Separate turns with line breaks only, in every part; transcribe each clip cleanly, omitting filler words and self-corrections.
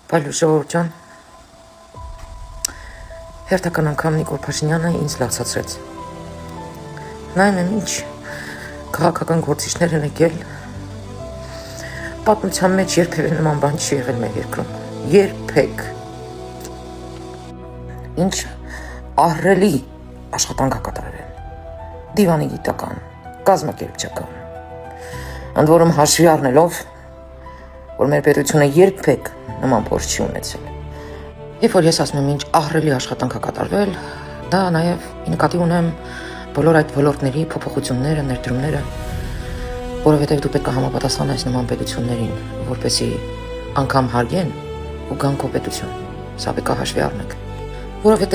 Պայլու ժողովուրդ ջան, հերթական անգամ Նիկոլ Փաշինյանը ինձ լացացրեց։ Նայում եմ ինչ քաղաքական գործիչներ են եկել, պատմության մեջ երբևէ նման բան չի եղել մեր երկրում, երբեք։ Ինչ ահռելի աշխատանք կատարել են, դիվանի գիտական, կազմակերպչական, ընդ որում հաշվի առնելով, որ մեր պետությունը երբեք նման փորձ չի ունեցել։ Երբ որ ես ասում եմ ինչ ահռելի աշխատանք կատարվել, դա նաև նկատի ունեմ բոլոր այդ ոլորտների փոփոխությունները, ներդրումները, որովհետև դու պետք է համապատասխանես նման պետություններին, որպեսզի անգամ հարգեն ու գան քո պետություն։ Սա պետք է հաշվի առնենք։ Որովհետև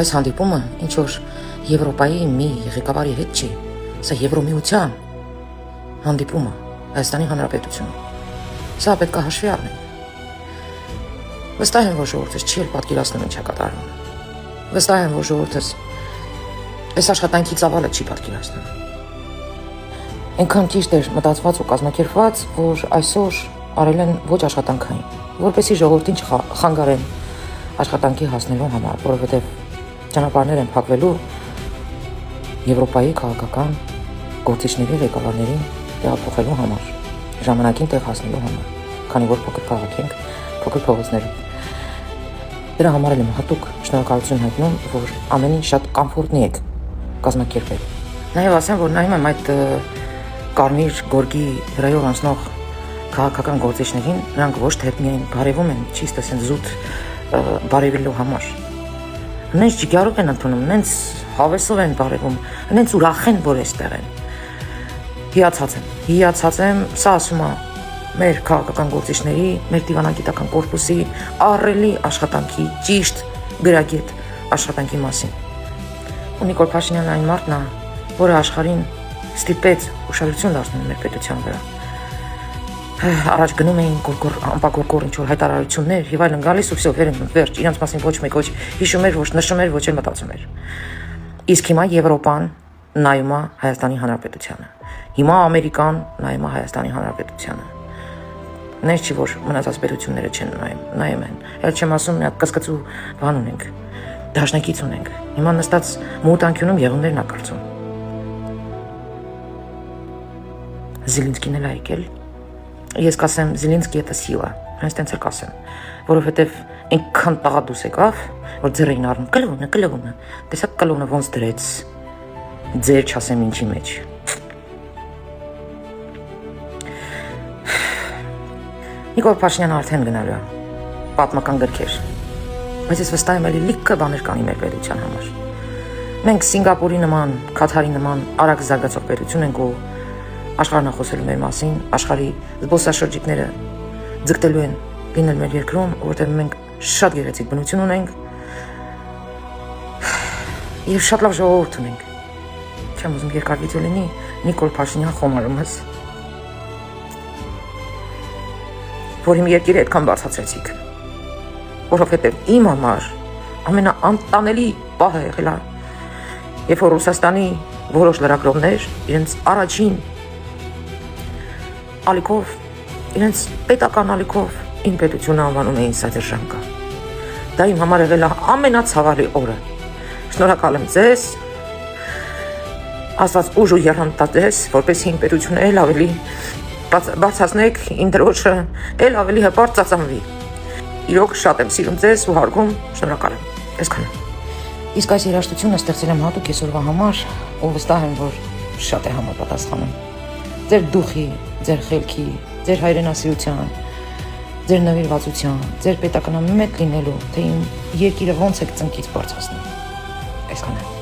այս հանդիպումը ինչ որ Եվրոպայի մի ղեկավարի հետ չի, սա Եվրոմիության հանդիպումը Հայաստանի Հանրապետությունում։ Սա պետք է հաշվի առնենք։ Վստահ եմ, որ ժողովուրդս չի էլ պատկերացնում ինչա կատարվում։ Վստահ եմ, որ ժողովուրդս այս աշխատանքի ծավալը չի պատկերացնում։ Այնքան ճիշտ էր մտածված ու կազմակերպված, որ այսօր արել են ոչ աշխատանքային, որպեսզի ժողովրդին չխանգարեն աշխատանքի հասնելու համար, որովհետև ճանապարհներ են փակվելու Եվրոպայի քաղաքական գործիչների ղեկավարներին տեղափոխելու համար, ժամանակին տեղ հասնելու համար, քանի որ փոքր քաղաք ենք, փոքր փողոցներում։ Դրա համար եմ հատուկ շնորհակալություն հայտնում, որ ամեն ինչ շատ կոմֆորտնի եք կազմակերպել։ Նաև ասեմ, որ նայում եմ այդ կարմիր գորգի վրայով անցնող քաղաքական գործիչներին, նրանք ոչ թե միայն բարևում են, ճիշտ ասեն զուտ բարևելու համար։ Նենց ջիգարով են ընդունում, նենց հավեսով են բարևում, նենց ուրախ են, որ այստեղ են։ Հիացած եմ, սա ասում է մեր քաղաքական գործիչների, մեր դիվանագիտական կորպուսի ահռելի աշխատանքի ճիշտ գրագետ աշխատանքի մասին։ Ու Նիկոլ Փաշինյանն այն մարդն է, որը աշխարհին ստիպեց ուշադրություն դարձնել մեր պետության վրա։ Առաջ գնում էին ամպագորգոր ինչ-որ հայտարարություններ եւ այլն գալիս ու վերջ, իրանց մասին ոչ մեկ ոչ հիշում էր, ոչ նշում էր, ոչ էլ մտածում էր։ Իսկ հիմա Եվրոպան նայում է Հայաստանի Հանրապետությանը։ Հիմա Ամերիկան նայում է Հայաստանի Հանրապետությանը։ Նենց չի, որ մնացած պետությունները չեն նայում են։ Էլ չեմ ասում, մի հատ կսկծու բան ունենք, դաշնակից ունենք։ Հիմա նստած մութանկյունում եղուններն ա կարծում։ Զելենսկին էլ ա եկել։ Ես կասեմ Զելենսկի это сила, հենց տենց էլ կասեմ, որովհետև այնքան տաղադուս եկավ, որ ձեռին առնում կլողունը, տեսակ կլողունը ոնց դրեց, ձեր չասեմ ինչի մեջ։ Նիկոլ Փաշինյանը արդեն գնալու է, պատմական գրքեր, բայց ես վստահ եմ էլի լիքը բաներ կանի մեր պետության համար։ Մենք Սինգապուրի նման, Քաթարի նման արագ զարգացող պետություն ենք ու աշխարհն է խոսելու մեր մասին, աշխարհի զբոսաշրջիկները ձգտելու են լինել մեր երկրում, որտեղ մենք շատ գեղեցիկ բնություն ունենք եւ շատ լավ ժողովուրդ ունենք։ Չեմ ուզում երկար վիդեո լինի, Նիկոլ Փաշինյան խոմարումս, որ իմ երկիրը այդքան բացացրեցիք, որովհետեւ իմ համար ամենաանտանելի պահը եղել է, երբ որ Ռուսաստանի որոշ լրագրողներ իրենց առաջին ալիքով, իրենց պետական ալիքով իմ պետությունը անվանում էին սադержանկա։ Դա իմ համար եղել է ամենացավալի օրը։ Շնորհակալ եմ ձեզ, Աստված ուժ ու եռանդատես, որպեսզի իմ պետությունը էլ ավելի բարձրացնեք, իմ դրոշը էլ ավելի հպարտ ծածանվի։ Իրոք շատ եմ սիրում ձեզ ու հարգում, շնորհակալ եմ։ Այսքանը։ Իսկ այս երաժշտությունը ստեղծել եմ հատուկ այսօրվա համար, ու վստահ եմ, որ շատ է համապատասխանում ձեր դուխի, ձեր խելքի, ձեր հայրենասիրության, ձեր նվիրվածության, ձեր պետականամետ լինելու, թե իմ երկիրը ոնց եք ծնկից բարձրացնում։ Այսքանը։